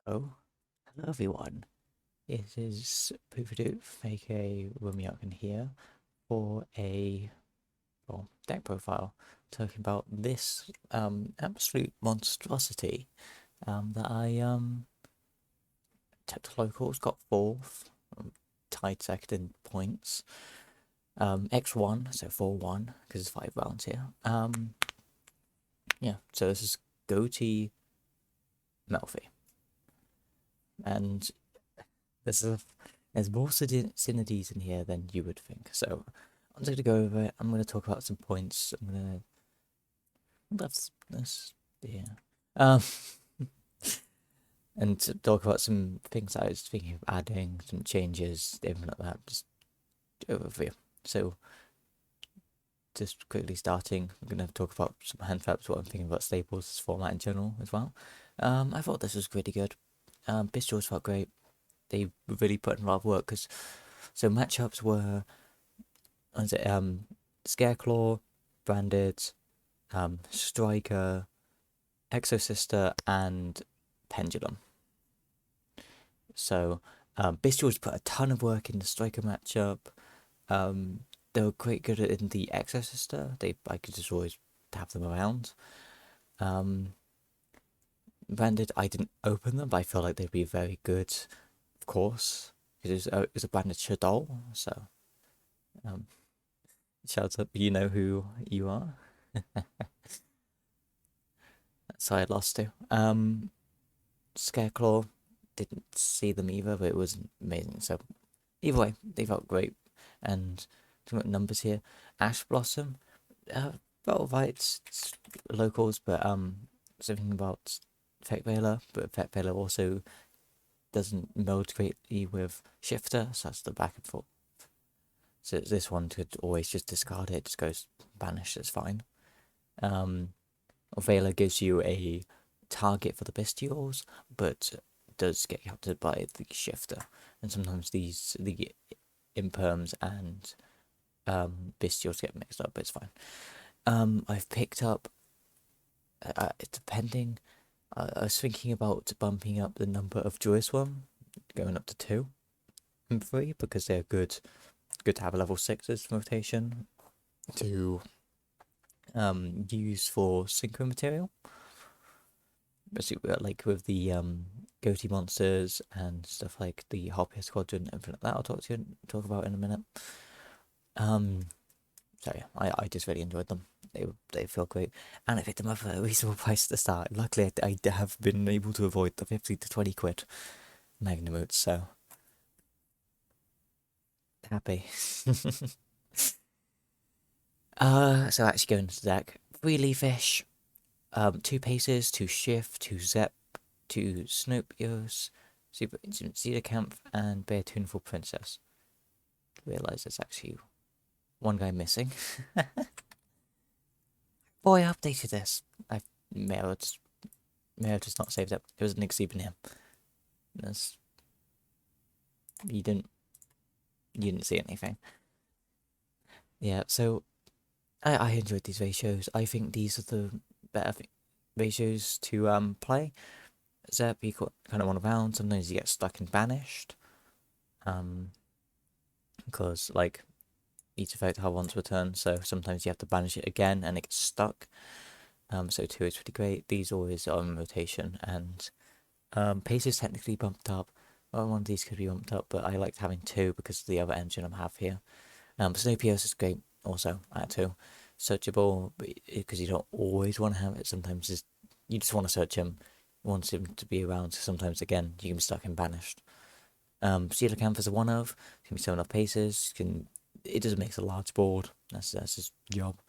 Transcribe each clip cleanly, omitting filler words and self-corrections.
Oh, hello everyone. It is Poofadoof, aka Rumiakin here, for a deck profile talking about this absolute monstrosity that I took to locals, got fourth, tied second in points. X1, so 4-1, because it's 5 rounds here. Yeah, so this is Ghoti Melffy. And There's a, there's more synergies in here than you would think. So I'm just going to go over it. I'm going to talk about some points. I'm going to... That's yeah. Um, and to talk about some things I was thinking of adding, some changes, everything like that. Just overview. So just quickly starting, I'm going to talk about some hand traps, what I'm thinking about staples format in general as well. I thought this was pretty good. Pistols felt great. They really put in a lot of work because so matchups were was it Scareclaw, Branded, Striker, Exosister, and Pendulum. So Bestials put a ton of work in the Striker matchup. They were quite good in the Exosister. I could just always have them around. Branded, I didn't open them, but I feel like they'd be very good, of course, because it's a Branded Shadow. So um, shout out, you know who you are. So I lost to. Scareclaw, didn't see them either, but it was amazing. So either way, they felt great. And talking about numbers here, Ash Blossom, felt right. It's locals, but something about Effect Veiler, but Effect Veiler also doesn't meld greatly with Shifter, so that's the back and forth. So this one could always just discard it, just goes banished, it's fine. Veiler gives you a target for the bestials, but does get captured by the shifter. And sometimes the imperms and bestials get mixed up, but it's fine. I've picked up, depending, I was thinking about bumping up the number of Jerusalem, going up to 2 and 3, because they're good to have a level 6's rotation to use for synchro material. Like with the Ghoti monsters and stuff like the Harpier Squadron and everything like that. I'll talk about in a minute. So yeah, I just really enjoyed them. They feel great, and I picked them up at a reasonable price at the start. Luckily, I have been able to avoid the 50 to 20 quid Magnamoots, so happy. So actually going to the deck, 3 Leafish, 2 Paces, 2 Shift, 2 Zep, 2 Snopios, Super Instant Cedar Camp, and Bear Tuneful Princess. Realise there's actually one guy missing. Boy, I updated this. I may have just not saved it. There was an exceed in here. There's, you didn't see anything. Yeah, so I enjoyed these ratios. I think these are the better ratios to play. Zep, you kind of want to bounce. Sometimes you get stuck and banished. Because like each effect have once per turn, so sometimes you have to banish it again and it gets stuck. So 2 is pretty great. These always are in rotation, and pace is technically bumped up. Well, one of these could be bumped up, but I liked having 2 because of the other engine I have here. Snopios is great also at 2. Searchable, because you don't always want to have it. Sometimes you just want to search him, want him to be around. So sometimes again you can be stuck and banished. Sealer Camp is a 1 of. Can be 7 off paces. It just makes a large board. That's his job.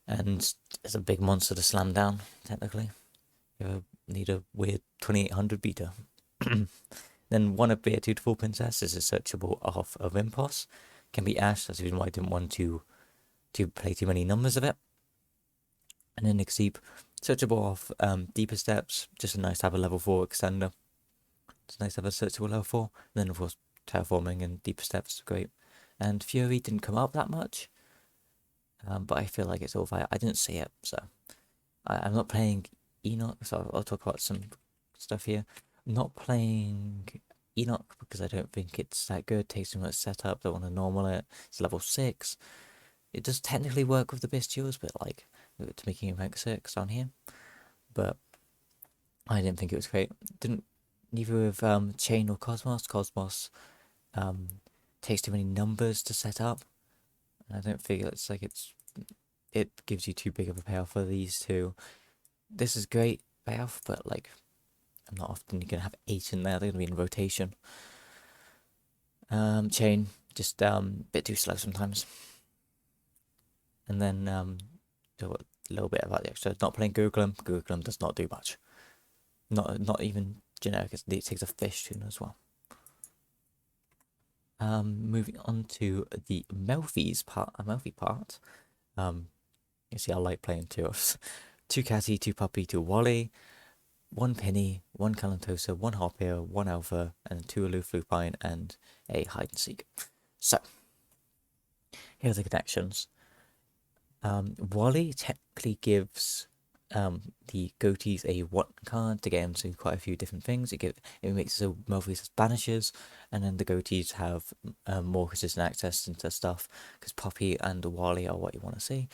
And it's a big monster to slam down, technically. You need a weird 2800 beta. Then 1 of Beer 2 to 4 Princess is a searchable off of Impulse. Can be Ash, that's the reason why I didn't want to play too many numbers of it. And then Exceep, searchable off Deeper Steps, just nice to have a level 4 extender. It's nice to have a searchable level 4. And then of course Terraforming and Deeper Steps are great. And Fury didn't come up that much. But I feel like it's all right. I didn't see it, so I'm not playing Enoch, so I'll talk about some stuff here. Not playing Enoch because I don't think it's that good. Takes too much setup. Don't want to normal it. It's level 6. It does technically work with the bestials, but like it's making it rank 6 down here. But I didn't think it was great. Didn't neither with Chain or Cosmos. Cosmos um, takes too many numbers to set up. And I don't feel it's like it gives you too big of a payoff for these two. This is great payoff, but like I'm not often you're gonna have 8 in there. They're gonna be in rotation. Chain just a bit too slow sometimes. And then a little bit about the extra. Not playing Googlem. Googlem does not do much. Not even generic. It takes a fish tune as well. Moving on to the Melffy's part. Melffy part. You see, I like playing two of 2 Catty, 2 Puppy, 2 Wally, 1 Penny, 1 Calantosa, 1 Harpier, 1 Alpha, and 2 Aloof Lupine, and a Hide and Seek. So, here are the connections. Wally technically gives the Ghoties a 1 card to get into quite a few different things. It makes it so Melffy has banishes, and then the Ghoties have more consistent access into stuff, because Poppy and Wally are what you want to see.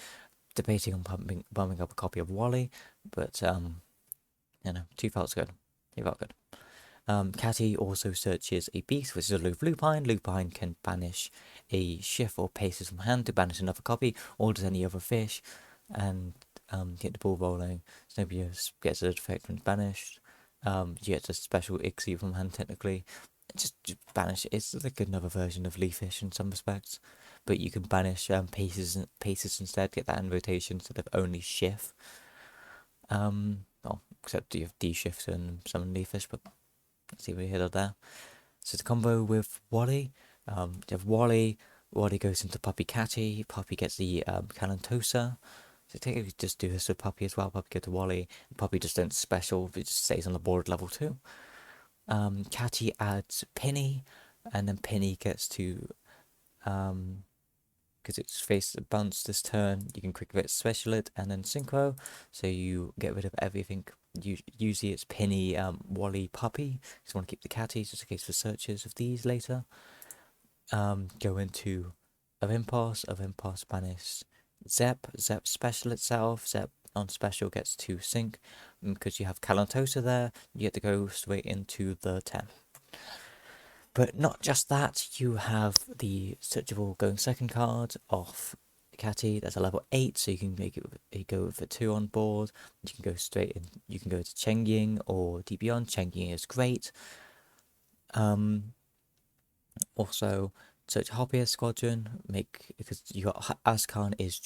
Debating on bumping up a copy of Wally, but you know, 2 felt good. 2 felt good. Catty also searches a beast, which is a Lupine. Lupine can banish a shift or paces from hand to banish another copy, or does any other fish, and get the ball rolling. Snobius gets a effect when banished. You get a special Ixie from hand technically. Just banish it. It's like another version of Leafish in some respects. But you can banish paces instead, get that in rotation instead of only shift. Well, except you have D-shift and summon Leafish, but let's see what you hit there. So the combo with Wally, you have Wally goes into Puppy Catty, Puppy gets the Calantosa. So technically just do this with Puppy as well, Puppy go to Wally, Puppy just don't special, it just stays on the board at level 2. Catty adds Penny, and then Penny gets to, because it's face bounce this turn, you can quick bit special it and then synchro, so you get rid of everything. Usually it's Penny, Wally, Puppy, because you want to keep the Catties just in case for searches of these later. Go into of Impulse banish Zep special itself, Zep on special gets to sync, because you have Calantosa there, you get to go straight into the 10. But not just that, you have the searchable going second card off Catty. That's a level 8, so you can make it go for 2 on board. You can go straight in. You can go to Chengying or Beyond. Chengying is great. Also, search Harpier Squadron. Because you got Ascan is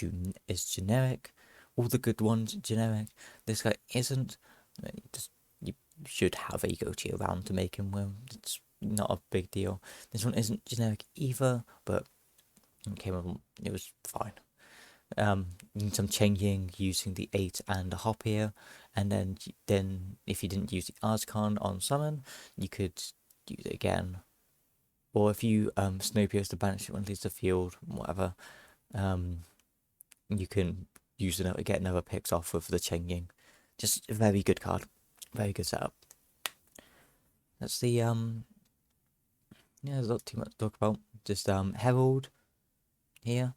generic. All the good ones generic. This guy isn't. You should have a Ghoti around to make him well. It's not a big deal. This one isn't generic either, but it was fine. Some changing using the 8 and the Harpier, and then if you didn't use the Arzcon on summon, you could use it again. Or if you Snowpiercer to banish it when it leaves the field, whatever, you can use it, get another picks off with the Chenging. Just a very good card. Very good setup. That's the yeah, there's not too much to talk about. Just Herald here.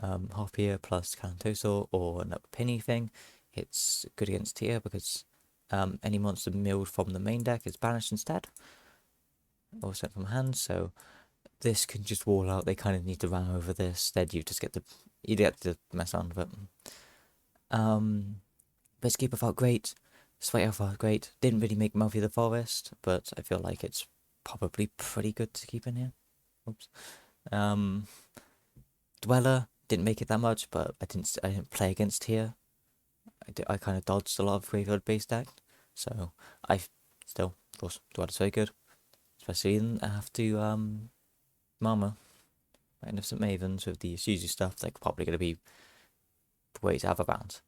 Harpier plus Calantosa or another Penny thing. It's good against tier because any monster milled from the main deck is banished instead. Or sent from hand, so this can just wall out. They kind of need to run over this. Instead, you get to mess around with it. Bitskeeper felt great. Sweat Elf felt great. Didn't really make Melffy the Forest, but I feel like it's probably pretty good to keep in here. Oops. Dweller didn't make it that much, but I didn't play against here. I kind of dodged a lot of graveyard based deck, so I still, of course, Dweller's very good, especially in after Mama, Magnificent Mavens with the Suzu stuff. They're probably going to be way to have a bounce.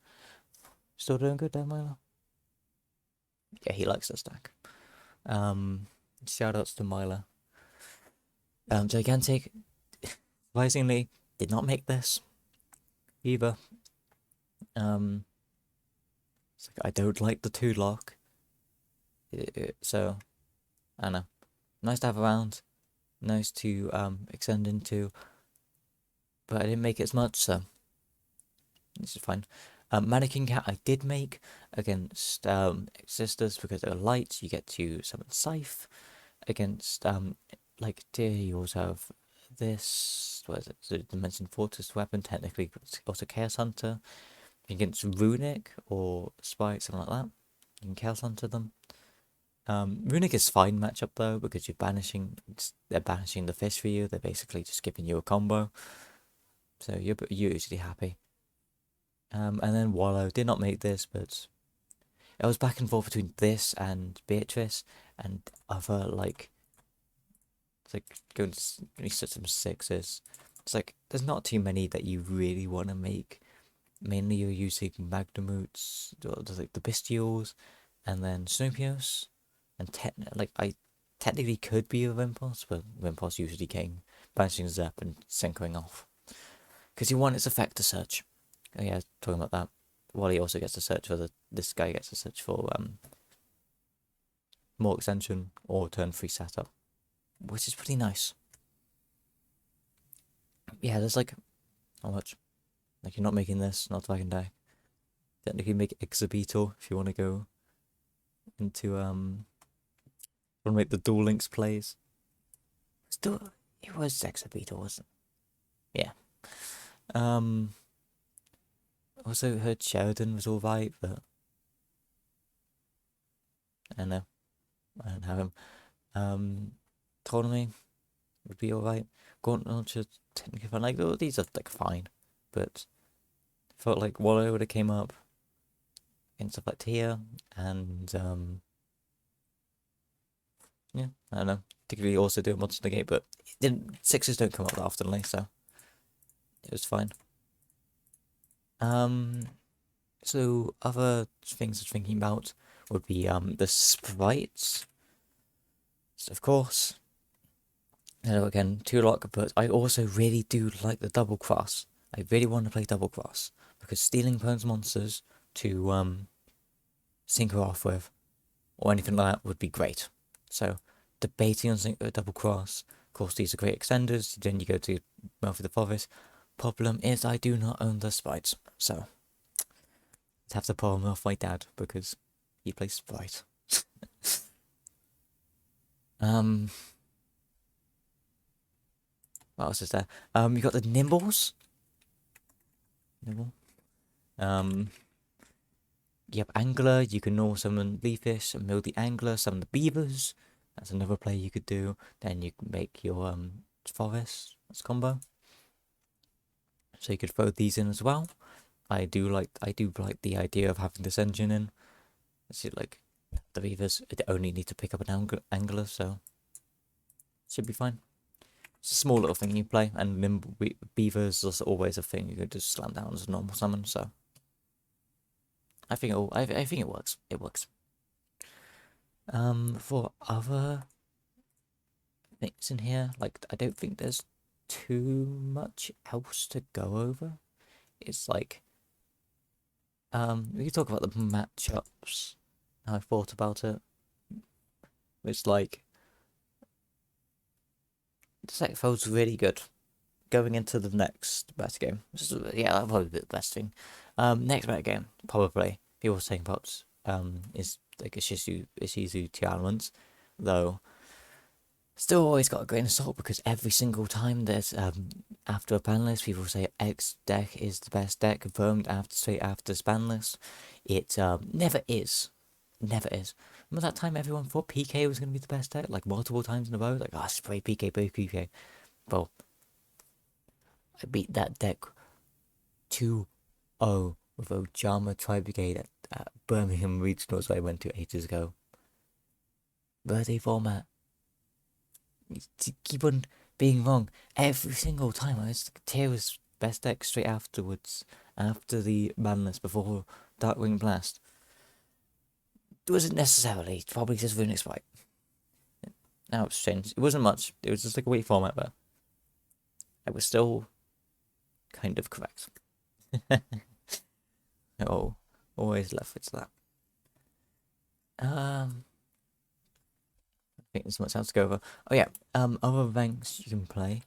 Still doing good there, Milo. Yeah, he likes this deck. Shout outs to Milo. Gigantic, surprisingly, did not make this either. It's like I don't like the 2 lock. So I know. Nice to have around. Nice to extend into. But I didn't make it as much, so this is fine. Mannequin cat I did make against sisters because they're light. You get to summon Scythe against like deer. You also have this. What is it? The Dimension Fortress weapon. Technically, it's also Chaos Hunter against Runic or Spike, something like that. You can Chaos Hunter them. Runic is fine matchup though because they're banishing the fish for you. They're basically just giving you a combo, so you're usually happy. And then Wallow did not make this, but it was back and forth between this and Beatrice and other like it's like going to research some sixes. It's like there's not too many that you really want to make. Mainly you're using Magnamoots, like the Bestials, and then Snopios, and I technically could be a Wimpos, but Wimpos usually came banishing Zep and synchroing off. Because you want its effect to search. Oh yeah, talking about that. Wally also gets to search for this guy gets to search for more extension or turn 3 setup, which is pretty nice. Yeah, there's like not much. Like you're not making this, not Dragon Deck. Technically make Exhibitor if you want to go into want to make the Duel Links plays. Still, it was Exhibitor, wasn't it? Yeah. Also heard Sheridan was alright, but I don't know. I don't have him. Ptolemy would be alright. Gauntlet Launcher, technically fine. Like, oh, these are like fine, but I felt like Wallow would have came up and stuff like Tia, and yeah, I don't know. Particularly also do a Monster Negate, but sixes don't come up that often, so it was fine. So other things I was thinking about would be the sprites. So of course, hello again, 2-lock, but I also really do like the double cross. I really want to play double cross because stealing opponent's monsters to synchro off with or anything like that would be great. So debating on double cross. Of course, these are great extenders. Then you go to Melffy the Forest. Problem is, I do not own the sprites, so I'd have to pull them off my dad because he plays sprite. What else is there? You got the Nimbles. Nimble. You have Angler. You can all summon Leafish and mill the Angler. Summon the Beavers. That's another play you could do. Then you can make your Forest as combo. So you could throw these in as well. I do like the idea of having this engine in. See, like the Beavers, it only need to pick up an Angler, so should be fine. It's a small little thing you play, and Nimble Beavers is always a thing you could just slam down as a normal summon. So I think it works. It works. For other things in here, like I don't think there's too much else to go over. It's like we can talk about the matchups. How I thought about it. It's like the deck feels really good going into the next best game. Yeah, that'll probably be the best thing. Next meta game, probably people saying about is like a Shizu 2 elements, though still always got a grain of salt because every single time there's after a ban list, people say X deck is the best deck confirmed straight after this ban list. It never is. Never is. Remember that time everyone thought PK was going to be the best deck? Like multiple times in a row? Like, spray PK, play PK. Well, I beat that deck 2-0 with Ojama Tri-Brigade at Birmingham Regionals I went to ages ago. Birthday format. You keep on being wrong every single time. I was Tira's best deck straight afterwards, after the ban list, before Darkwing Blast. It wasn't necessarily, probably just Runic Spike. Now it's changed. It wasn't much. It was just like a weak format, but I was still kind of correct. Oh, always left with that. think there's much else to go over. Oh yeah, other ranks you can play.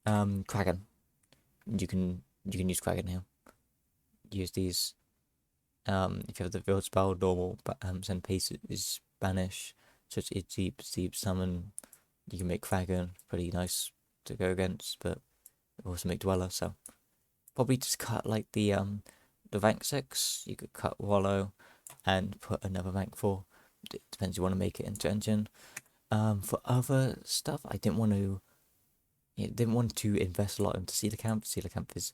Kraken. You can use Kraken here. Use these. If you have the field spell, normal, but send pace is banish. Such as deep summon. You can make Kraken pretty nice to go against, but also make Dweller. So probably just cut like the rank 6. You could cut Wallow and put another rank 4. It depends. You want to make it into engine. For other stuff, I didn't want to. Yeah, didn't want to invest a lot into Sealer Camp. Sealer Camp is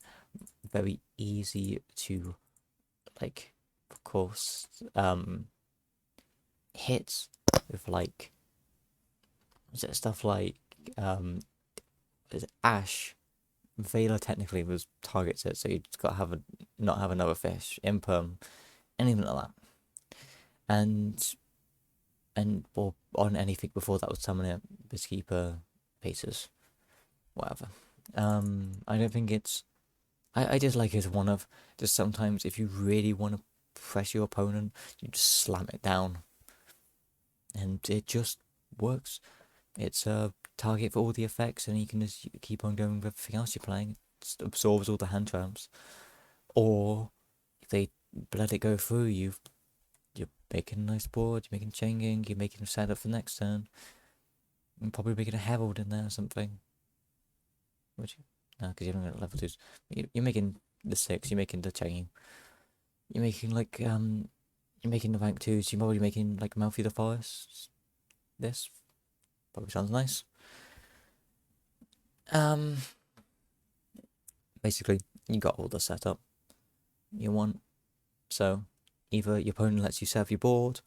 very easy to, like, of course, hit with like stuff like Ash. Veiler technically was targets it, so you just got to have not have another fish, Imperm, anything like that, and or on anything before that was Summoner, Beastkeeper, Pacers, whatever. I don't think it's. I just like it as one of just sometimes if you really want to press your opponent, you just slam it down, and it just works. It's a target for all the effects, and you can just keep on going with everything else you're playing. It just absorbs all the hand traps. Or if they let it go through, you're making a nice board, you're making changing, you're making a setup for next turn. You're probably making a herald in there or something. Would you? No, because you're not at level 2s. You're making the 6, you're making the changing. You're making like you're making the rank 2s, you're probably making like Melffy the Forest. This probably sounds nice. Basically, you got all the setup you want. So, either your opponent lets you serve your board,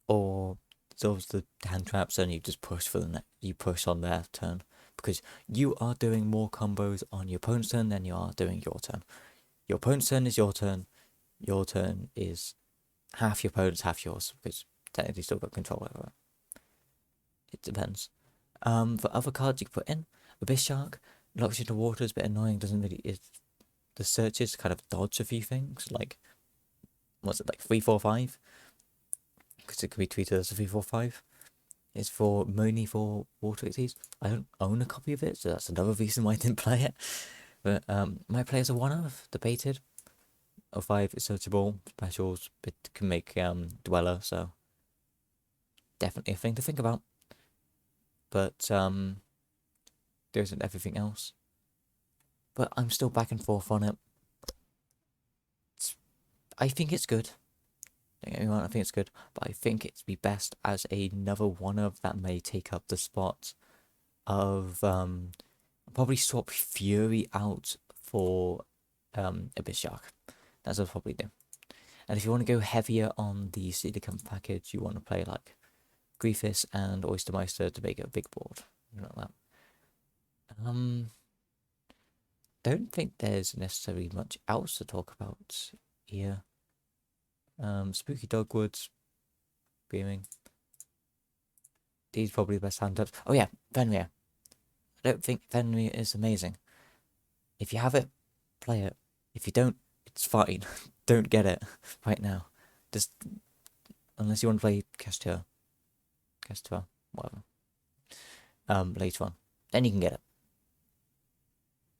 or solves the hand traps, and you just push for the next. You push on their turn because you are doing more combos on your opponent's turn than you are doing your turn. Your opponent's turn is your turn. Your turn is half your opponent's, half yours, because technically still got control over it. It depends. For other cards you can put in, Abyss Shark locks you into water is a bit annoying. Doesn't really the searches kind of dodge a few things. Like, what's it like 3-4-5? Because it could be treated as a 3-4-5. It's for Moni for Water Exceeds. I don't own a copy of it, so that's another reason why I didn't play it. But my players are one of debated. 05 is searchable, specials, but can make Dweller, so definitely a thing to think about. But there isn't everything else. But I'm still back and forth on it. I think it's good. Don't get me wrong, I think it's good, but I think it'd be best as another one of that may take up the spot of probably swap Fury out for Abyss Shark. That's what I'll probably do. And if you want to go heavier on the Cedar Camp package, you want to play like Griefus and Oystermeister to make it a big board. Like that. Don't think there's necessarily much else to talk about here. Spooky Dogwoods, Beaming. These are probably the best hand ups. Oh yeah, Fenrir. I don't think Fenrir is amazing. If you have it, play it. If you don't, it's fine. Don't get it right now. Just unless you want to play Castor, whatever. Later on, then you can get it.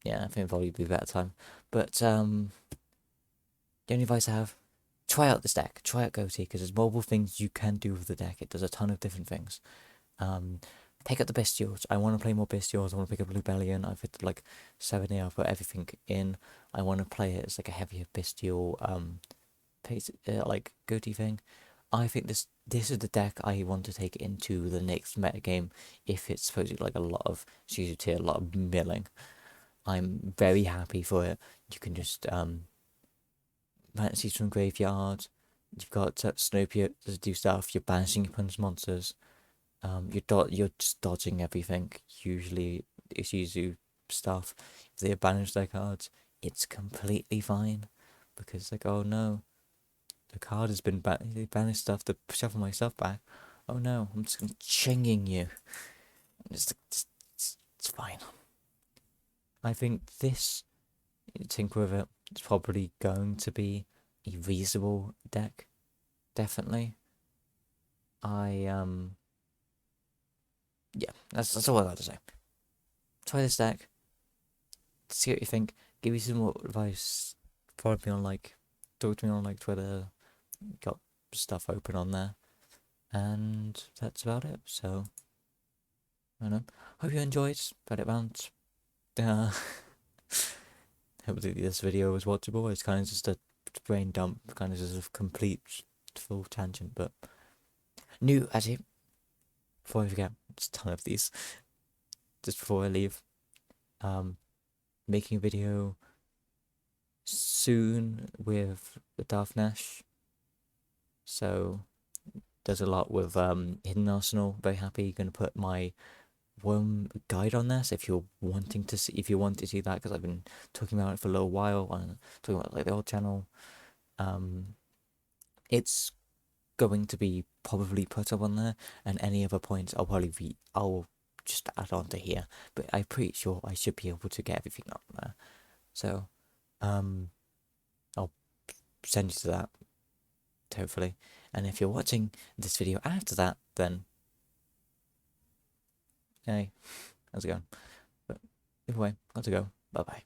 Yeah, I think it'll probably be a better time. But the only advice I have: try out this deck. Try out Ghoti because there's multiple things you can do with the deck. It does a ton of different things. Pick up the Bestials. I want to play more Bestials. I want to pick up Rebellion. I've hit like 7 here. I've put everything in. I want to play it as like a heavier Bestial like Ghoti thing. I think this is the deck I want to take into the next meta game if it's supposed to be like a lot of Suzu tier, a lot of milling. I'm very happy for it. You can just Fancies from Graveyard. You've got Snowpiercer to do stuff. You're banishing your opponent's monsters. You're just dodging everything. Usually, it's Yuzu stuff. If they banish their cards, it's completely fine because like, oh no, the card has been they banished stuff to shuffle my stuff back. Oh no, I'm just chinging you. It's fine. I think this, tinker with it, it's probably going to be a reasonable deck. Definitely. yeah, that's all I got to say. Try this deck, see what you think, give you some more advice, follow me on like, talk to me on like Twitter, got stuff open on there, and that's about it. So, I don't know. Hope you enjoyed Reddit Rant. Uh, hopefully this video was watchable. It's kind of just a brain dump, kind of just a complete full tangent, but new, actually, before I forget, just a ton of these, just before I leave, making a video soon with the Darth Nash, so does a lot with Hidden Arsenal. Very happy, gonna put my worm guide on there, so if you're wanting to see, if you want to see that, because I've been talking about it for a little while, and talking about like the old channel, it's going to be probably put up on there, and any other points I'll just add on to here, but I'm pretty sure I should be able to get everything up there. So I'll send you to that, hopefully. And if you're watching this video after that, then hey, how's it going? But either way, got to go. Bye bye.